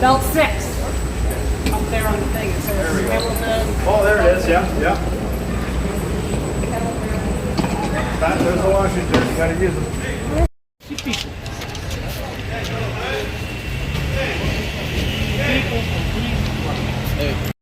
Belt 6. Up there on the thing. It says Hamilton. Oh, there it is. Yeah, yeah. There's the Washington. You gotta use them. Hey.